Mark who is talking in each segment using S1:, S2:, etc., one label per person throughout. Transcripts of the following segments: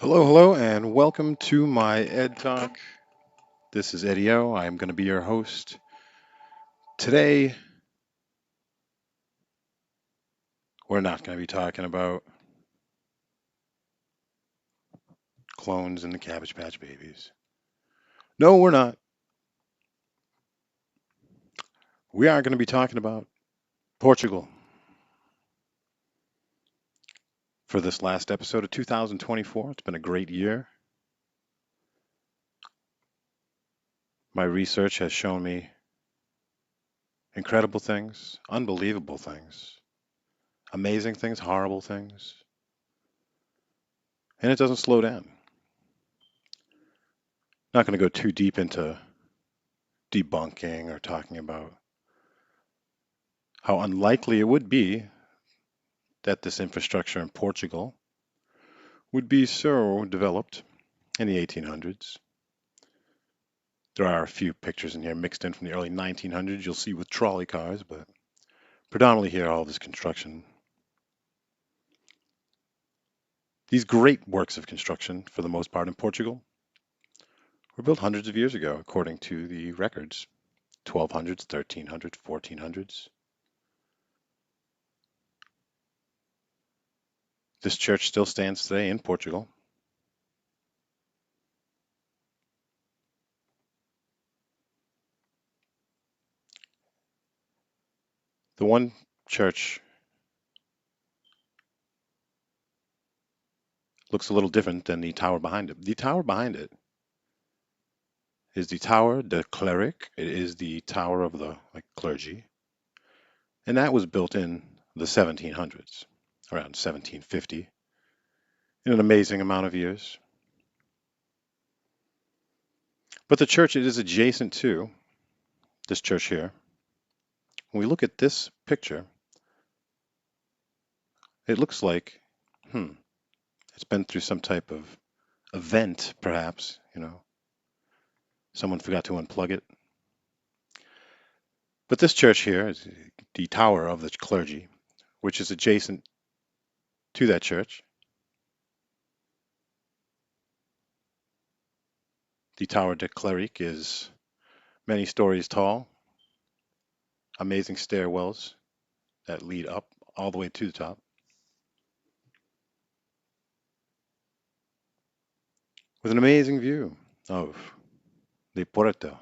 S1: Hello, hello, and welcome to my Ed Talk. This is Eddie O. I'm going to be your host. Today, we're not going to be talking about clones and the Cabbage Patch Babies. No, we're not. We are going to be talking about Portugal for this last episode of 2024. It's been a great year. My research has shown me incredible things, unbelievable things, amazing things, horrible things, and it doesn't slow down. Not going to go too deep into debunking or talking about how unlikely it would be that this infrastructure in Portugal would be so developed in the 1800s. There are a few pictures in here mixed in from the early 1900s you'll see with trolley cars, but predominantly here all this construction. These great works of construction, for the most part in Portugal, were built hundreds of years ago according to the records. 1200s, 1300s, 1400s. This church still stands today in Portugal. The one church looks a little different than the tower behind it. The tower behind it is the Tower de Cleric. It is the tower of the clergy, and that was built in the 1700s, around 1750, in an amazing amount of years. But the church it is adjacent to, this church here, when we look at this picture, it looks like, it's been through some type of event, perhaps, someone forgot to unplug it. But this church here is the Tower of the Clergy, which is adjacent to that church. The Tower de Cleric is many stories tall, amazing stairwells that lead up all the way to the top, with an amazing view of the Porto.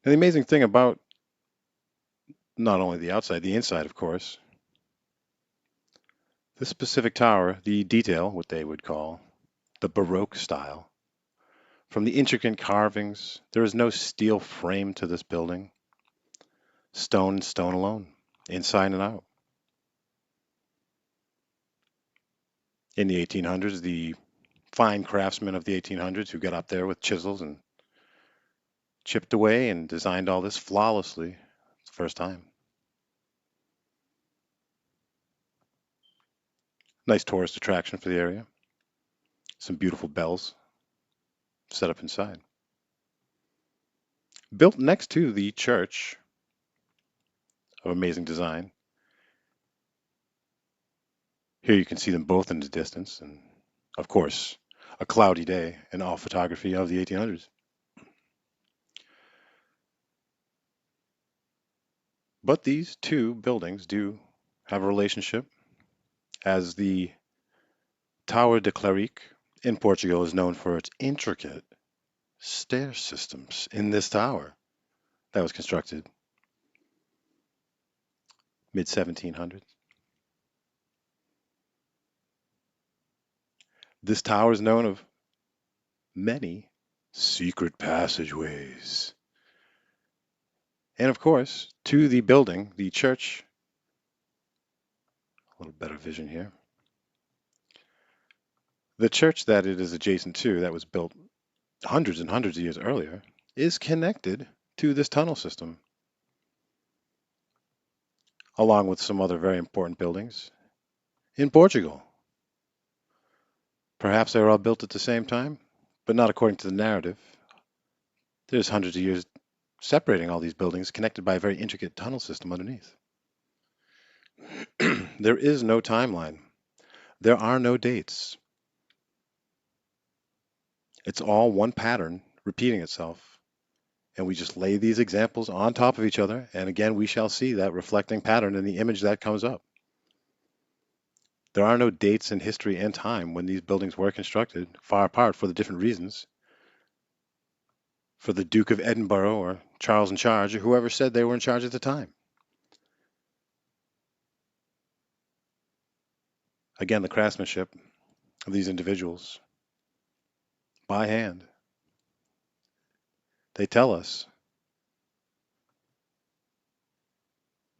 S1: And the amazing thing about not only the outside, the inside, of course, this specific tower, the detail, what they would call the Baroque style, from the intricate carvings, there is no steel frame to this building. Stone and stone alone, inside and out. In the 1800s, the fine craftsmen of the 1800s who got up there with chisels and chipped away and designed all this flawlessly. It's the first time. Nice tourist attraction for the area. Some beautiful bells set up inside. Built next to the church of amazing design. Here you can see them both in the distance, and of course, a cloudy day in all photography of the 1800s. But these two buildings do have a relationship, as the Tower de Cleric in Portugal is known for its intricate stair systems in this tower that was constructed mid 1700s. This tower is known of many secret passageways. And of course, to the building, the church, a little better vision here. The church that it is adjacent to, that was built hundreds and hundreds of years earlier, is connected to this tunnel system, along with some other very important buildings in Portugal. Perhaps they were all built at the same time, but not according to the narrative. There's hundreds of years separating all these buildings, connected by a very intricate tunnel system underneath. There is no timeline. There are no dates. It's all one pattern repeating itself. And we just lay these examples on top of each other, and again, we shall see that reflecting pattern in the image that comes up. There are no dates in history and time when these buildings were constructed, far apart for the different reasons. For the Duke of Edinburgh or Charles in charge or whoever said they were in charge at the time. Again, the craftsmanship of these individuals by hand. They tell us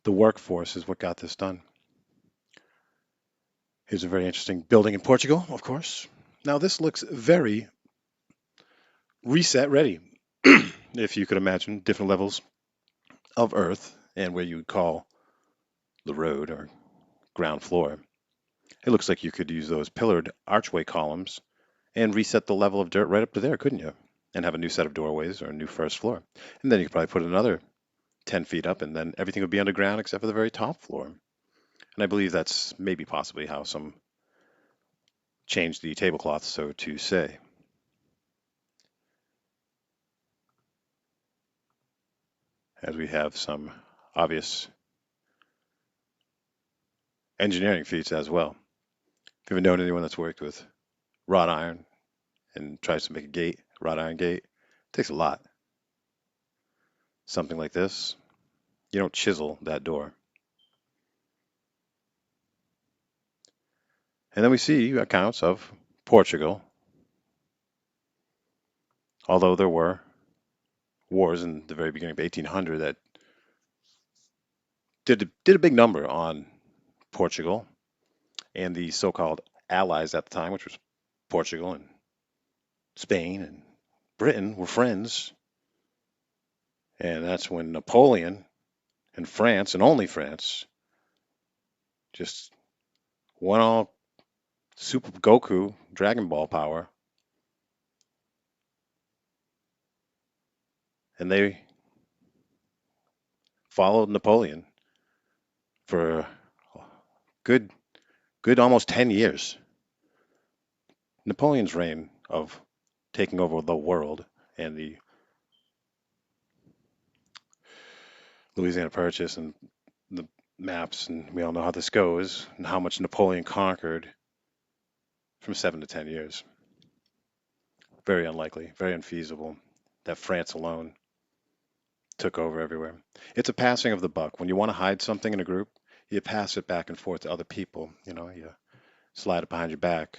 S1: the workforce is what got this done. Here's a very interesting building in Portugal, of course. Now, this looks very reset ready, if you could imagine different levels of earth and where you would call the road or ground floor. It looks like you could use those pillared archway columns and reset the level of dirt right up to there, couldn't you? And have a new set of doorways or a new first floor. And then you could probably put another 10 feet up, and then everything would be underground except for the very top floor. And I believe that's maybe possibly how some changed the tablecloth, so to say. As we have some obvious engineering feats as well. If you've ever known anyone that's worked with wrought iron and tries to make a gate, wrought iron gate, it takes a lot. Something like this, you don't chisel that door. And then we see accounts of Portugal, although there were wars in the very beginning of 1800 that did a big number on Portugal and the so-called allies at the time, which was Portugal and Spain and Britain, were friends. And that's when Napoleon and France, and only France, just went all Super Goku, Dragon Ball power. And they followed Napoleon for good almost 10 years. Napoleon's reign of taking over the world and the Louisiana Purchase and the maps, and we all know how this goes, and how much Napoleon conquered from 7 to 10 years. Very unlikely, very unfeasible that France alone took over everywhere. It's a passing of the buck. When you want to hide something in a group, you pass it back and forth to other people. You slide it behind your back.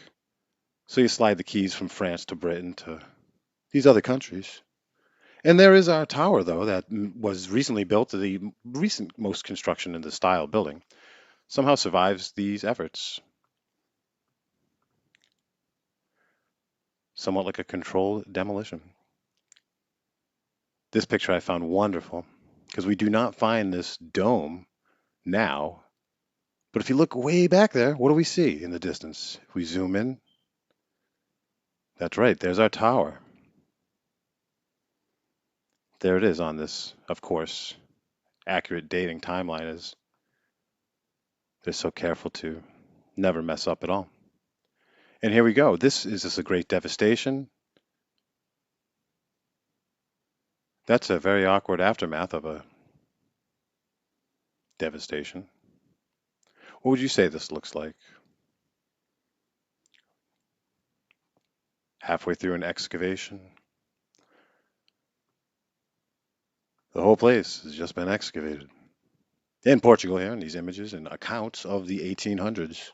S1: So you slide the keys from France to Britain to these other countries. And there is our tower, though, that was recently built, the recent most construction in the style building, somehow survives these efforts. Somewhat like a controlled demolition. This picture I found wonderful because we do not find this dome now. But if you look way back there, what do we see in the distance? If we zoom in, that's right, there's our tower. There it is on this, of course, accurate dating timeline, as they're so careful to never mess up at all. And here we go. This is just a great devastation. That's a very awkward aftermath of a devastation. What would you say this looks like? Halfway through an excavation? The whole place has just been excavated. In Portugal here, in these images and accounts of the 1800s.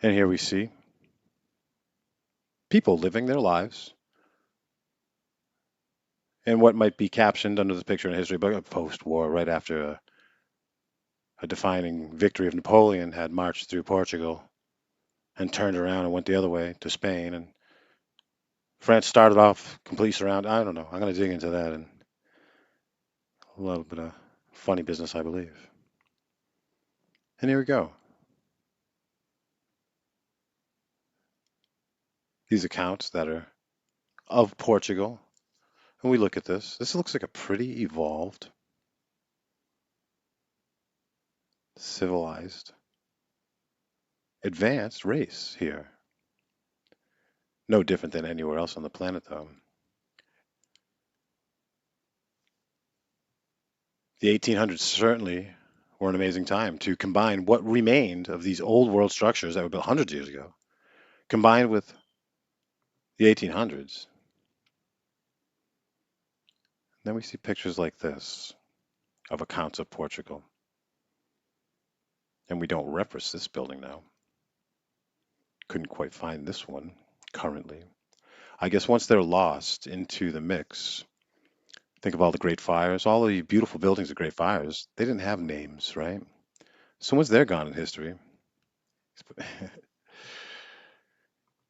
S1: And here we see people living their lives and what might be captioned under the picture in a history book, post-war, right after a defining victory of Napoleon had marched through Portugal and turned around and went the other way to Spain. And France started off complete surround. I don't know. I'm going to dig into that and a little bit of funny business, I believe. And here we go. These accounts that are of Portugal, And we look at this. This looks like a pretty evolved, civilized, advanced race here. No different than anywhere else on the planet, though. The 1800s certainly were an amazing time to combine what remained of these old world structures that were built hundreds of years ago, combined with the 1800s. Then we see pictures like this of accounts of Portugal. And we don't reference this building now. Couldn't quite find this one currently. I guess once they're lost into the mix, think of all the great fires, all the beautiful buildings of great fires, they didn't have names, right? So once they're gone in history,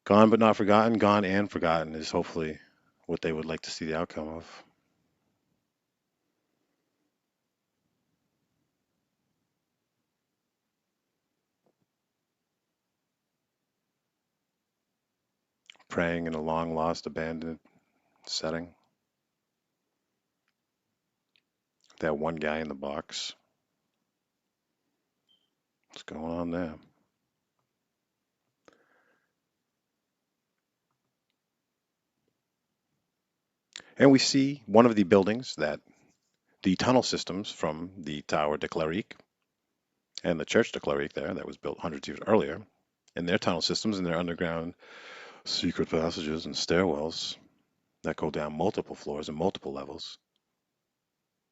S1: gone but not forgotten, gone and forgotten is hopefully what they would like to see the outcome of. Praying in a long lost, abandoned setting. That one guy in the box. What's going on there? And we see one of the buildings that the tunnel systems from the Tower de Cleric and the Church de Cleric there that was built hundreds of years earlier, and their tunnel systems and their underground secret passages and stairwells that go down multiple floors and multiple levels.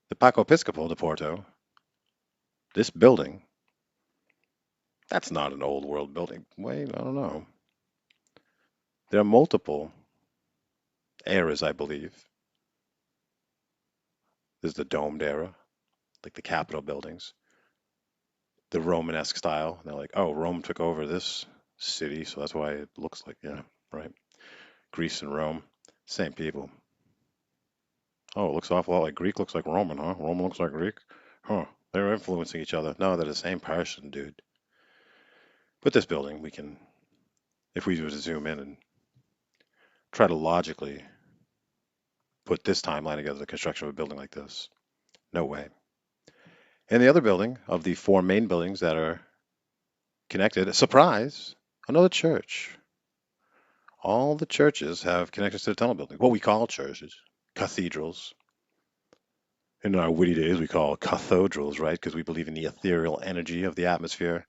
S1: The Paco Episcopal de Porto, this building, that's not an old world building. Wait, I don't know. There are multiple eras, I believe. There's the domed era, like the Capitol buildings, the Romanesque style. And they're like, oh, Rome took over this city, so that's why it looks like, yeah, right. Greece and Rome, same people. Oh, it looks awful lot like Greek looks like Roman, huh? Roman looks like Greek? Huh. They're influencing each other. No, they're the same person, dude. But this building, we can, if we were to zoom in and try to logically put this timeline together, the construction of a building like this, no way. And the other building of the four main buildings that are connected, surprise, another church. All the churches have connections to the tunnel building. What we call churches, cathedrals. In our witty days, we call cathedrals, right? Because we believe in the ethereal energy of the atmosphere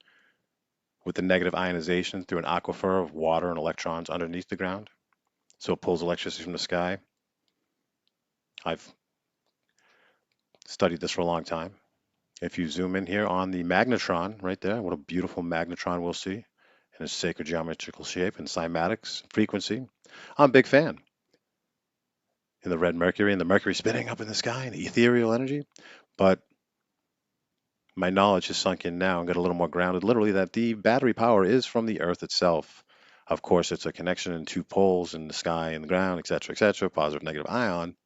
S1: with the negative ionization through an aquifer of water and electrons underneath the ground. So it pulls electricity from the sky. I've studied this for a long time. If you zoom in here on the magnetron right there, what a beautiful magnetron we'll see in its sacred geometrical shape and cymatics frequency. I'm a big fan. In the red Mercury and the Mercury spinning up in the sky and the ethereal energy. But my knowledge has sunk in now and got a little more grounded, literally, that the battery power is from the Earth itself. Of course, it's a connection in two poles in the sky and the ground, etc., positive, negative ion,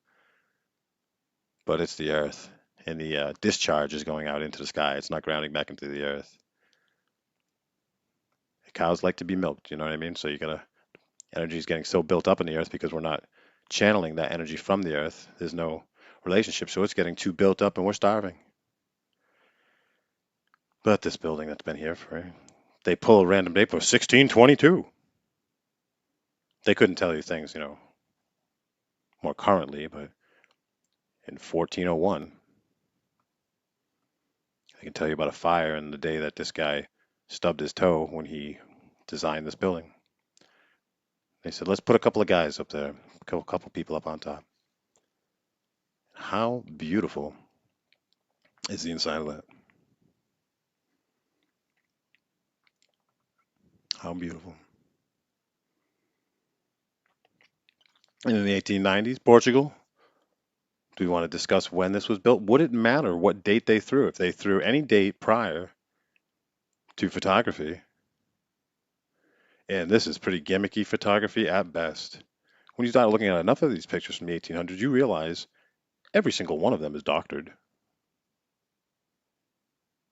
S1: but it's the Earth. And the discharge is going out into the sky. It's not grounding back into the Earth. Cows like to be milked, you know what I mean? So you gotta, energy is getting so built up in the Earth because we're not channeling that energy from the Earth. There's no relationship, so it's getting too built up and we're starving. But this building that's been here for, they pull a random date for 1622. They couldn't tell you things, more currently, but in 1401, they can tell you about a fire and the day that this guy stubbed his toe when he designed this building. They said, let's put a couple of guys up there, a couple people up on top. How beautiful is the inside of that? How beautiful. And in the 1890s, Portugal. Do we want to discuss when this was built? Would it matter what date they threw? If they threw any date prior to photography, and this is pretty gimmicky photography at best. When you start looking at enough of these pictures from the 1800s, you realize every single one of them is doctored.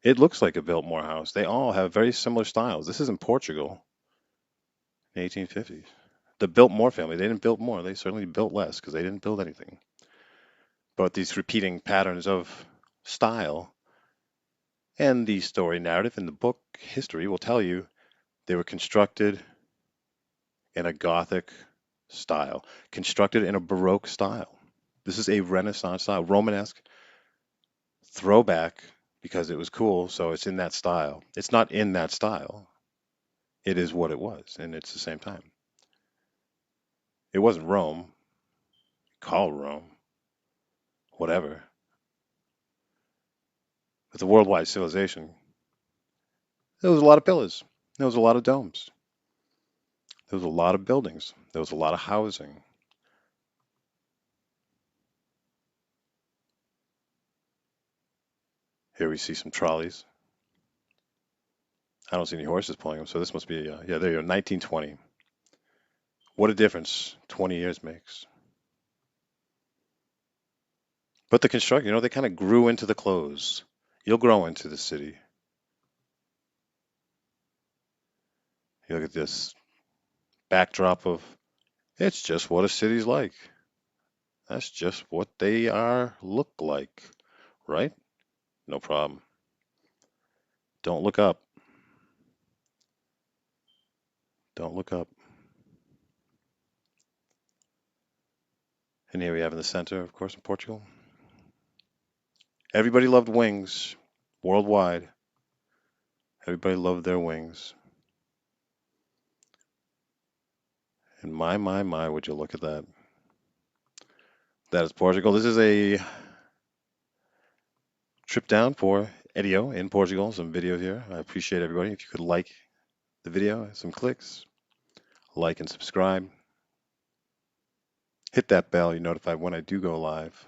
S1: It looks like a Biltmore house. They all have very similar styles. This is in Portugal in the 1850s. The Biltmore family, they didn't build more. They certainly built less because they didn't build anything. but these repeating patterns of style. And the story narrative in the book history will tell you they were constructed in a Gothic style, constructed in a Baroque style. This is a Renaissance style, Romanesque throwback because it was cool, so it's in that style. It's not in that style. It is what it was, and it's the same time. It wasn't Rome, called Rome, whatever. It's a worldwide civilization. There was a lot of pillars. There was a lot of domes. There was a lot of buildings. There was a lot of housing. Here we see some trolleys. I don't see any horses pulling them, so this must be, yeah, there you go, 1920. What a difference 20 years makes. But the construction, they kind of grew into the clothes. You'll grow into the city. You look at this backdrop of, it's just what a city's like. That's just what they look like, right? No problem. Don't look up. Don't look up. And here we have in the center, of course, in Portugal. Everybody loved wings worldwide. Everybody loved their wings. And my, would you look at that? That is Portugal. This is a trip down for Edio in Portugal. Some videos here. I appreciate everybody. If you could like the video, some clicks, like and subscribe. Hit that bell. You're notified when I do go live.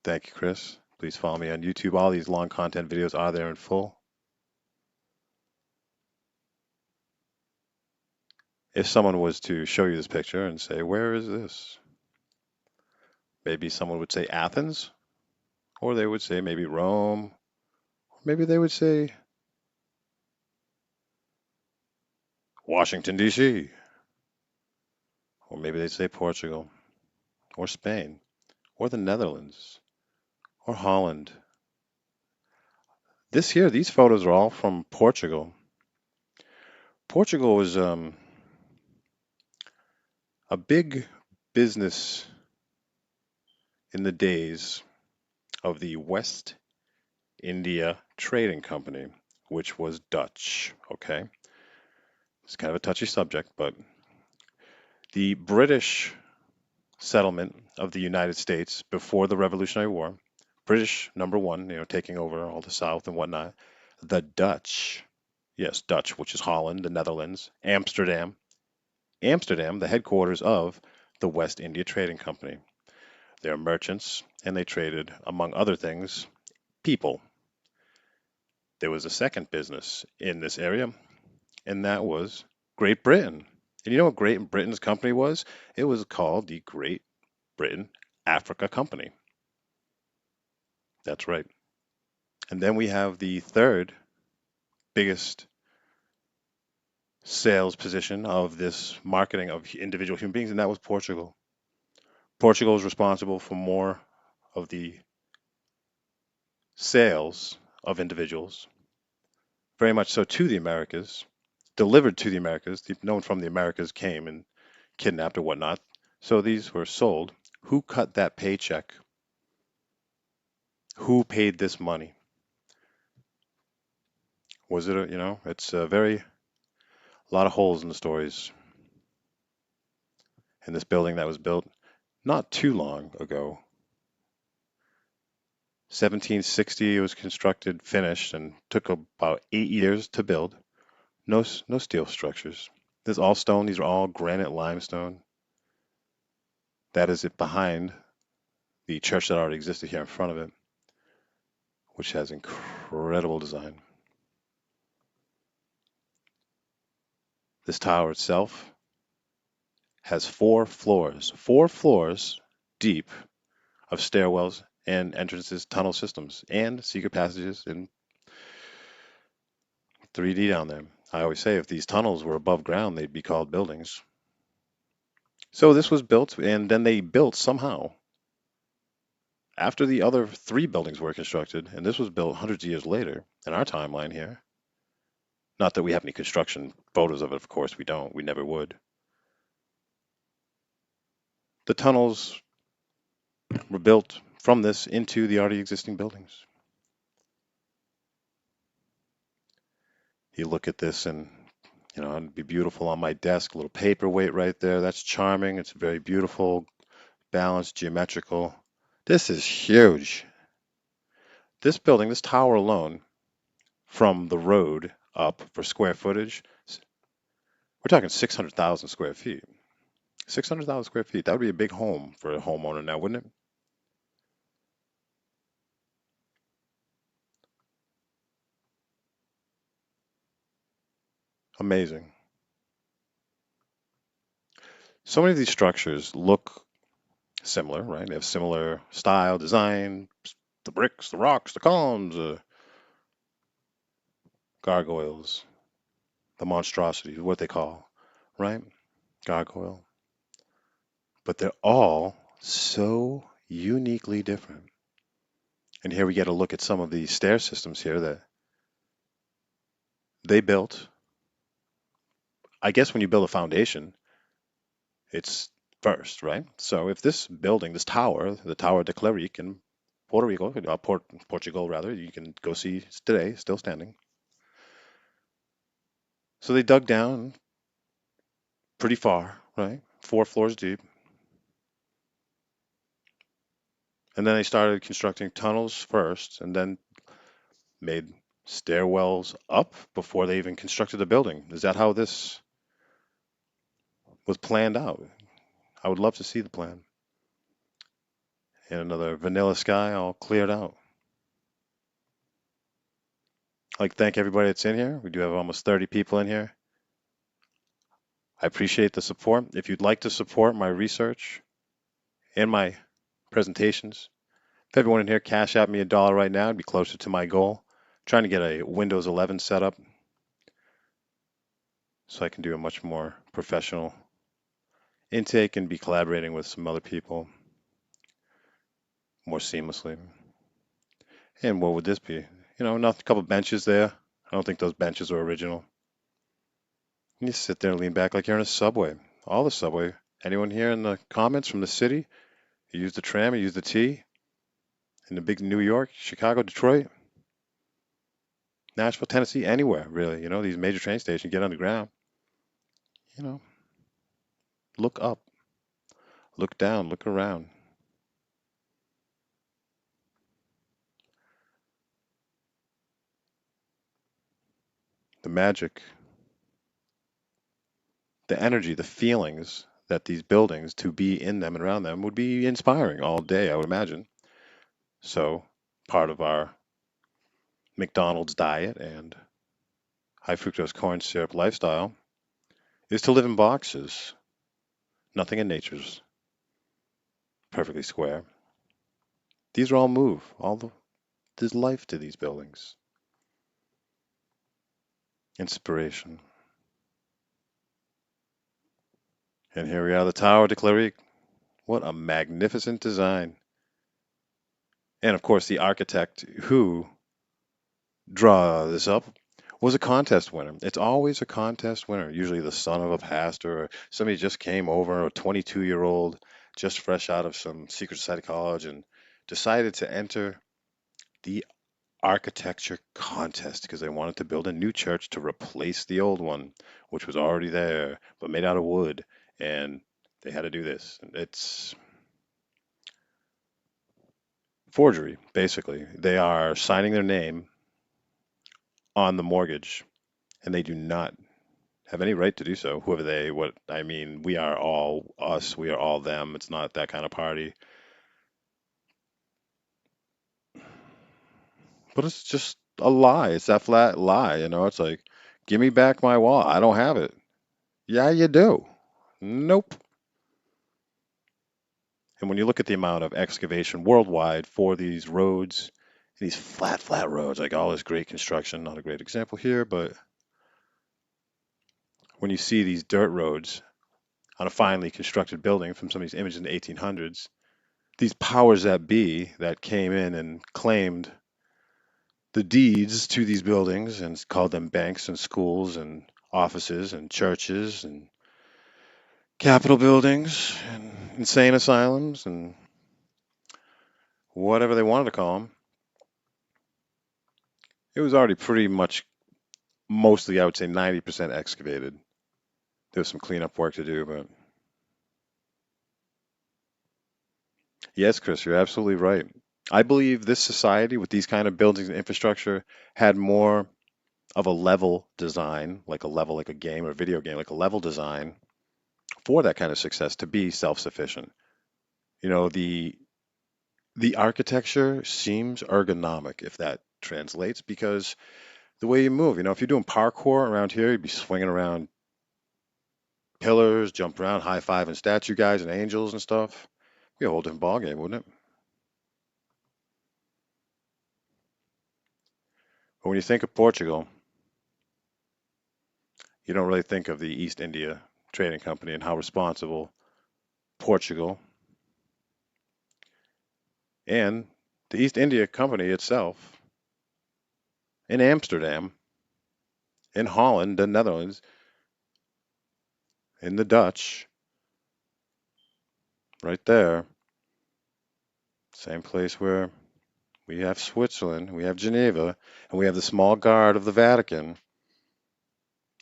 S1: Thank you, Chris. Please follow me on YouTube. All these long content videos are there in full. If someone was to show you this picture and say, where is this? Maybe someone would say Athens, or they would say maybe Rome, or maybe they would say Washington, D.C., or maybe they'd say Portugal, or Spain, or the Netherlands, or Holland. These photos are all from Portugal. Portugal was a big business in the days of the West India Trading Company, which was Dutch, okay? It's kind of a touchy subject, but the British settlement of the United States before the Revolutionary War, British number one, taking over all the South and whatnot. The Dutch, yes, Dutch, which is Holland, the Netherlands, Amsterdam, the headquarters of the West India Trading Company. They're merchants, and they traded, among other things, people. There was a second business in this area, and that was Great Britain. And you know what Great Britain's company was? It was called the Great Britain Africa Company. That's right. And then we have the third biggest sales position of this marketing of individual human beings, and that was Portugal. Portugal is responsible for more of the sales of individuals, very much so to the Americas, delivered to the Americas. No one from the Americas came and kidnapped or whatnot. So these were sold. Who cut that paycheck? Who paid this money? Was it it's a lot of holes in the stories. In this building that was built not too long ago. 1760 it was constructed, finished, and took about 8 years to build. No steel structures. This is all stone. These are all granite limestone. That is it behind the church that already existed here in front of it, which has incredible design. This tower itself has 4 floors deep of stairwells and entrances, tunnel systems, and secret passages in 3D down there. I always say if these tunnels were above ground, they'd be called buildings. So this was built, and then they built somehow after the other three buildings were constructed, and this was built hundreds of years later in our timeline here. Not that we have any construction photos of it, of course we don't. We never would. The tunnels were built from this into the already existing buildings. You look at this and, it'd be beautiful on my desk, a little paperweight right there. That's charming. It's very beautiful, balanced, geometrical. This is huge. This building, this tower alone, from the road up for square footage, we're talking 600,000 square feet. 600,000 square feet. That would be a big home for a homeowner now, wouldn't it? Amazing. So many of these structures look similar, right? They have similar style, design, the bricks, the rocks, the columns, gargoyles, the monstrosity, what they call, right? Gargoyle. But they're all so uniquely different. And here we get a look at some of the stair systems here that they built. I guess when you build a foundation, it's first, right? So if this building, this tower, the Tower de Cleric in Puerto Rico, Portugal rather, you can go see today, still standing. So they dug down pretty far, right? 4 floors deep. And then they started constructing tunnels first and then made stairwells up before they even constructed the building. Is that how this was planned out? I would love to see the plan. And another vanilla sky all cleared out. I'd like to thank everybody that's in here. We do have almost 30 people in here. I appreciate the support. If you'd like to support my research and my presentations, if everyone in here cash out me $1 right now, it'd be closer to my goal. I'm trying to get a Windows 11 setup so I can do a much more professional intake and be collaborating with some other people more seamlessly. And what would this be? Not a couple benches there. I don't think those benches are original. You sit there and lean back like you're in a subway. All the subway. Anyone here in the comments from the city? You use the tram, you use the T in the big New York, Chicago, Detroit, Nashville, Tennessee, anywhere really. These major train stations, get underground. You know, look up, look down, look around. The magic, the energy, the feelings that these buildings, to be in them and around them, would be inspiring all day, I would imagine. So, part of our McDonald's diet and high fructose corn syrup lifestyle is to live in boxes. Nothing in nature's perfectly square. These are all move. There's life to these buildings. Inspiration. And here we are, the Tower de Cleric. What a magnificent design. And of course, the architect who drew this up was a contest winner. It's always a contest winner, usually the son of a pastor or somebody just came over, a 22-year-old just fresh out of some secret society college and decided to enter the architecture contest because they wanted to build a new church to replace the old one, which was already there but made out of wood, and they had to do this. It's forgery, basically. They are signing their name on the mortgage, and they do not have any right to do so. Whoever they, what I mean, we are all us, we are all them. It's not that kind of party. But it's just a lie. It's that flat lie, It's like, give me back my wall. I don't have it. Yeah, you do. Nope. And when you look at the amount of excavation worldwide for these roads, these flat roads, like all this great construction, not a great example here, but when you see these dirt roads on a finely constructed building from some of these images in the 1800s, these powers that be that came in and claimed the deeds to these buildings and called them banks and schools and offices and churches and capitol buildings and insane asylums and whatever they wanted to call them. It was already pretty much mostly, I would say 90% excavated. There was some cleanup work to do, but yes, Chris, you're absolutely right. I believe this society with these kind of buildings and infrastructure had more of a level design, like a level, like a game or a video game, like a level design for that kind of success to be self-sufficient. You know, the architecture seems ergonomic, if that translates, because the way you move, if you're doing parkour around here, you'd be swinging around pillars, jump around, high-fiving statue guys and angels and stuff. Be a whole different ballgame, wouldn't it? But when you think of Portugal, you don't really think of the East India Trading Company and how responsible Portugal and the East India Company itself in Amsterdam, in Holland, the Netherlands, in the Dutch, right there, same place where we have Switzerland, we have Geneva, and we have the small guard of the Vatican,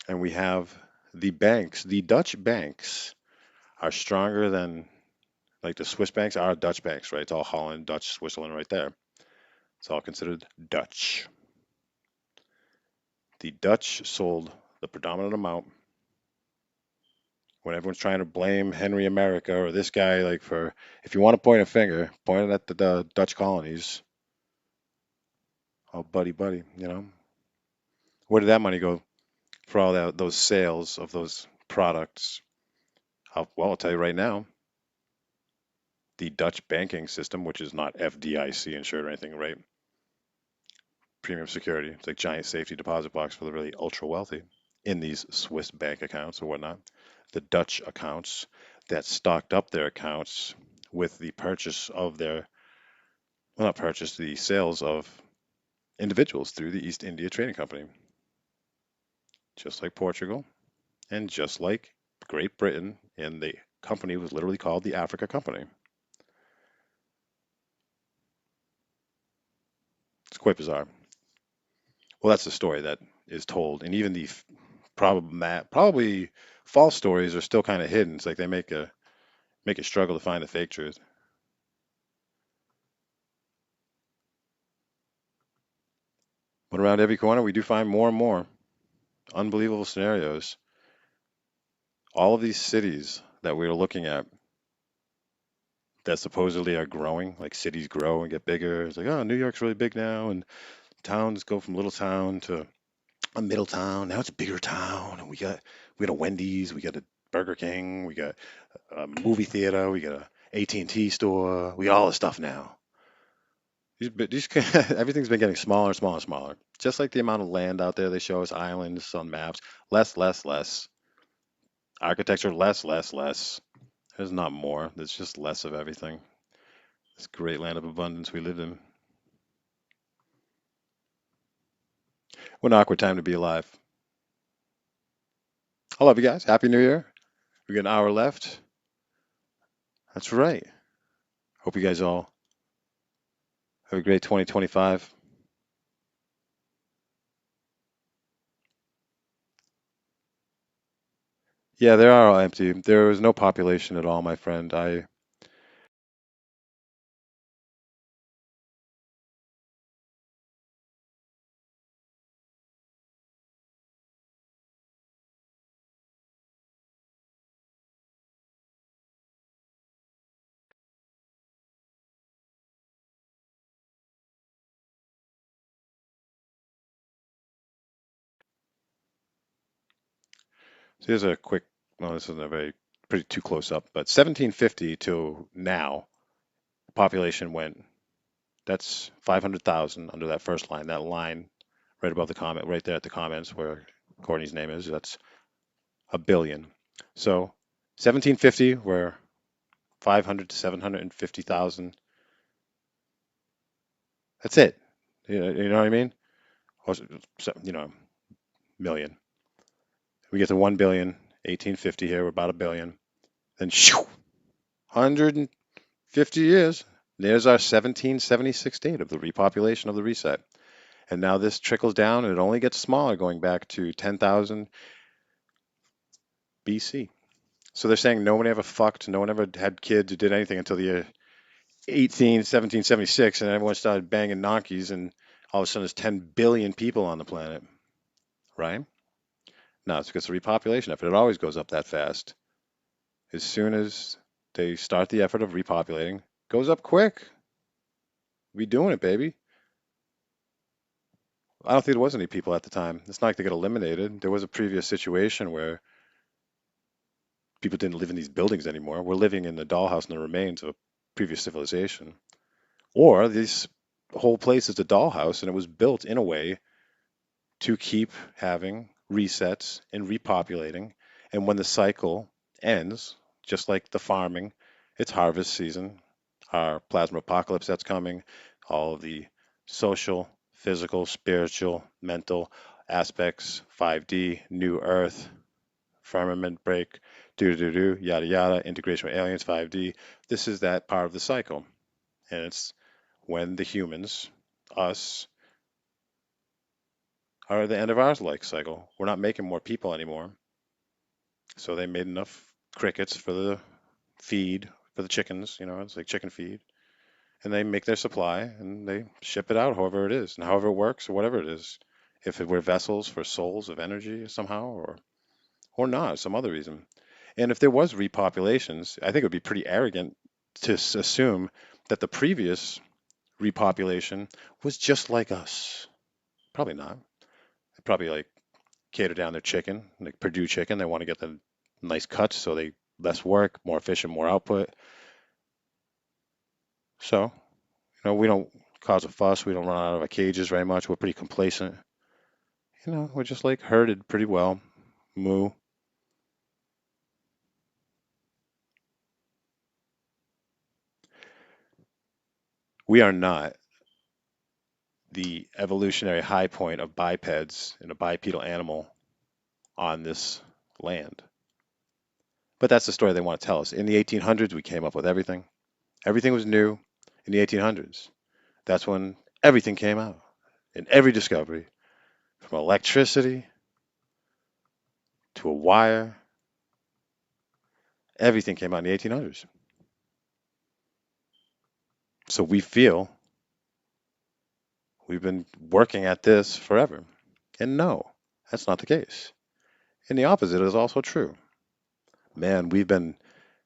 S1: and we have the banks. The Dutch banks are stronger than like the Swiss banks are Dutch banks, right? It's all Holland, Dutch, Switzerland right there. It's all considered Dutch. The Dutch sold the predominant amount when everyone's trying to blame Henry America or this guy, like for, if you want to point a finger, point it at the Dutch colonies. Oh, buddy, buddy, where did that money go for all those sales of those products? Well, I'll tell you right now, the Dutch banking system, which is not FDIC insured or anything, right? Premium security. It's like giant safety deposit box for the really ultra wealthy in these Swiss bank accounts or whatnot. The Dutch accounts that stocked up their accounts with the purchase of their, well, not purchase, the sales of individuals through the East India Trading Company. Just like Portugal and just like Great Britain, and the company was literally called the Africa Company. It's quite bizarre. Well, that's the story that is told, and even the probably false stories are still kind of hidden. It's like they make a struggle to find the fake truth. But around every corner, we do find more and more unbelievable scenarios. All of these cities that we're looking at that supposedly are growing, like cities grow and get bigger. It's like, oh, New York's really big now, and towns go from little town to a middle town. Now it's a bigger town, and we got a Wendy's, we got a Burger King, we got a movie theater, we got a AT&T store, we got all this stuff now. These everything's been getting smaller and smaller and smaller. Just like the amount of land out there they show us islands on maps. Less, less, less. Architecture, less, less, less. There's not more. There's just less of everything. This great land of abundance we live in. What an awkward time to be alive. I love you guys. Happy New Year. We got an hour left. That's right. Hope you guys all have a great 2025. Yeah, they are all empty. There is no population at all, my friend. So here's a quick, well, this isn't a very pretty too close up, but 1750 to now, population went, that's 500,000 under that first line. That line right above the comment, right there at the comments where Courtney's name is, that's a billion. So 1750, we're 500 to 750,000. That's it. You know what I mean? Or, million. We get to 1 billion, 1850 here, we're about a billion. Then shoo, 150 years. There's our 1776 date of the repopulation of the reset. And now this trickles down and it only gets smaller going back to 10,000 BC. So they're saying no one ever fucked, no one ever had kids or did anything until the year 1776, and everyone started banging donkeys, and all of a sudden there's 10 billion people on the planet, right? No, it's because the repopulation effort, it always goes up that fast. As soon as they start the effort of repopulating, goes up quick. We doing it, baby. I don't think there was any people at the time. It's not like they get eliminated. There was a previous situation where people didn't live in these buildings anymore. We're living in the dollhouse and the remains of a previous civilization. Or this whole place is a dollhouse and it was built in a way to keep having resets and repopulating. And when the cycle ends, just like the farming, it's harvest season, our plasma apocalypse that's coming, all of the social, physical, spiritual, mental aspects, 5D, new earth, firmament break, yada yada, integration with aliens, 5D. This is that part of the cycle. And it's when the humans, us, are at the end of our life cycle. We're not making more people anymore. So they made enough crickets for the feed for the chickens, it's like chicken feed. And they make their supply and they ship it out however it is and however it works or whatever it is. If it were vessels for souls of energy somehow or not, some other reason. And if there was repopulations, I think it would be pretty arrogant to assume that the previous repopulation was just like us. Probably not. They probably like cater down their chicken, like Purdue chicken. They want to get the nice cuts so they less work, more efficient, more output. So, we don't cause a fuss. We don't run out of our cages very much. We're pretty complacent. We're just like herded pretty well. Moo. We are not the evolutionary high point of bipeds and a bipedal animal on this land. But that's the story they want to tell us. In the 1800s, we came up with everything. Everything was new in the 1800s. That's when everything came out in every discovery, from electricity to a wire. Everything came out in the 1800s. So we feel we've been working at this forever. And no, that's not the case. And the opposite is also true. Man, we've been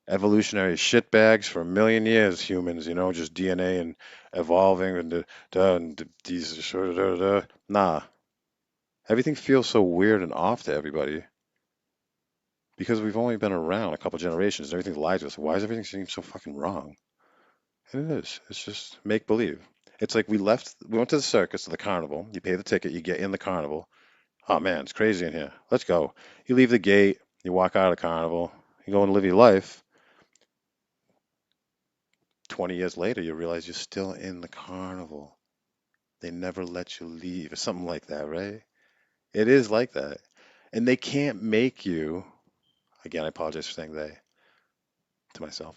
S1: evolutionary shitbags for a million years, humans, just DNA and evolving and these sort of. Nah, everything feels so weird and off to everybody because we've only been around a couple generations and everything lies to us. Why does everything seem so fucking wrong? And it is. It's just make believe. It's like we went to the circus, to the carnival. You pay the ticket, you get in the carnival. Oh man, it's crazy in here. Let's go. You leave the gate, you walk out of the carnival, you go and live your life. 20 years later, you realize you're still in the carnival. They never let you leave, or something like that, right? It is like that. And they can't make you, again, I apologize for saying they to myself.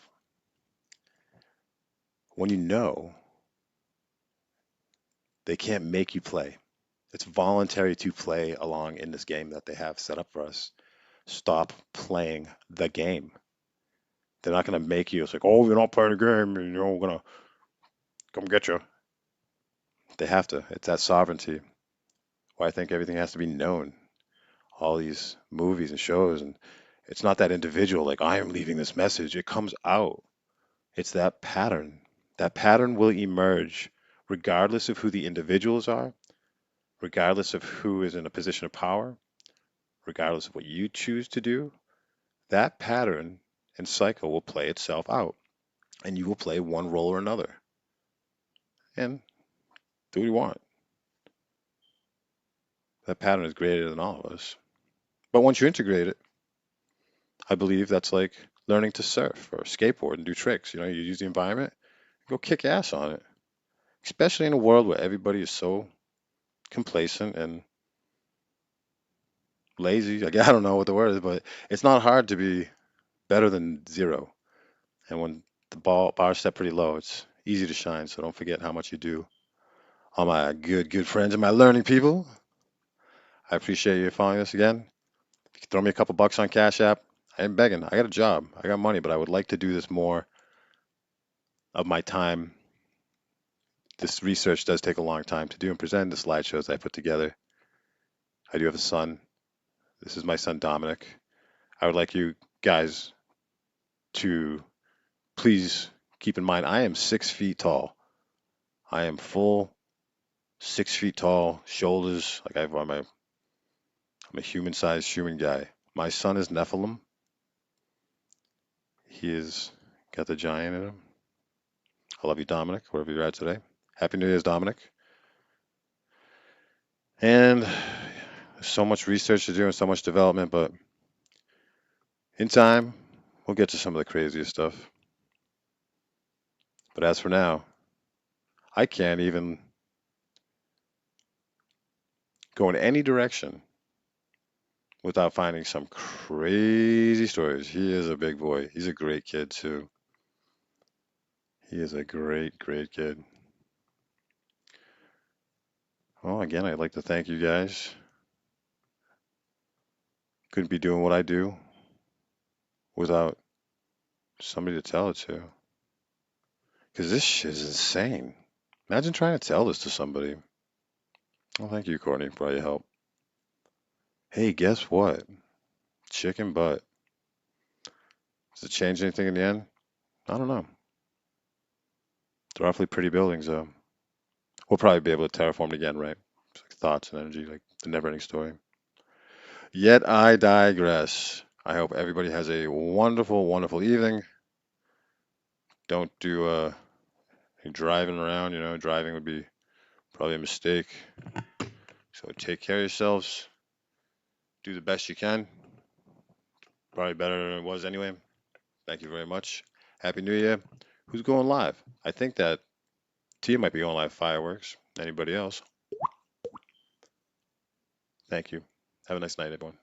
S1: When you know, they can't make you play. It's voluntary to play along in this game that they have set up for us. Stop playing the game. They're not going to make you. It's like, oh, you're not playing the game, and we're going to come get you. They have to. It's that sovereignty. Why I think everything has to be known. All these movies and shows, and it's not that individual, like, I am leaving this message. It comes out. It's that pattern. That pattern will emerge regardless of who the individuals are, regardless of who is in a position of power, regardless of what you choose to do. That pattern and cycle will play itself out, and you will play one role or another. And do what you want. That pattern is greater than all of us. But once you integrate it, I believe that's like learning to surf or skateboard and do tricks. You use the environment, go kick ass on it. Especially in a world where everybody is so complacent and lazy. Like, I don't know what the word is, but it's not hard to be better than zero. And when the bar is set pretty low, it's easy to shine. So don't forget how much you do. All my good friends and my learning people, I appreciate you following us again. If you could throw me a couple bucks on Cash App, I ain't begging. I got a job. I got money, but I would like to do this more of my time. This research does take a long time to do and present the slideshows I put together. I do have a son. This is my son, Dominic. I would like you guys to please keep in mind I am 6 feet tall. I am full 6 feet tall, shoulders. I'm a human-sized human guy. My son is Nephilim. He is got the giant in him. I love you, Dominic, wherever you're at today. Happy New Year's, Dominic. And there's so much research to do and so much development, but in time, we'll get to some of the craziest stuff. But as for now, I can't even go in any direction without finding some crazy stories. He is a big boy. He's a great kid, too. He is a great kid. Well, again, I'd like to thank you guys. Couldn't be doing what I do without somebody to tell it to. Because this shit is insane. Imagine trying to tell this to somebody. Well, thank you, Courtney, for all your help. Hey, guess what? Chicken butt. Does it change anything in the end? I don't know. They're awfully pretty buildings, though. We'll probably be able to terraform it again, right? It's like thoughts and energy, like the never-ending story. Yet I digress. I hope everybody has a wonderful evening. Don't do driving around. Driving would be probably a mistake. So take care of yourselves. Do the best you can. Probably better than it was anyway. Thank you very much. Happy New Year. Who's going live? I think that Tia might be going live fireworks. Anybody else? Thank you. Have a nice night, everyone.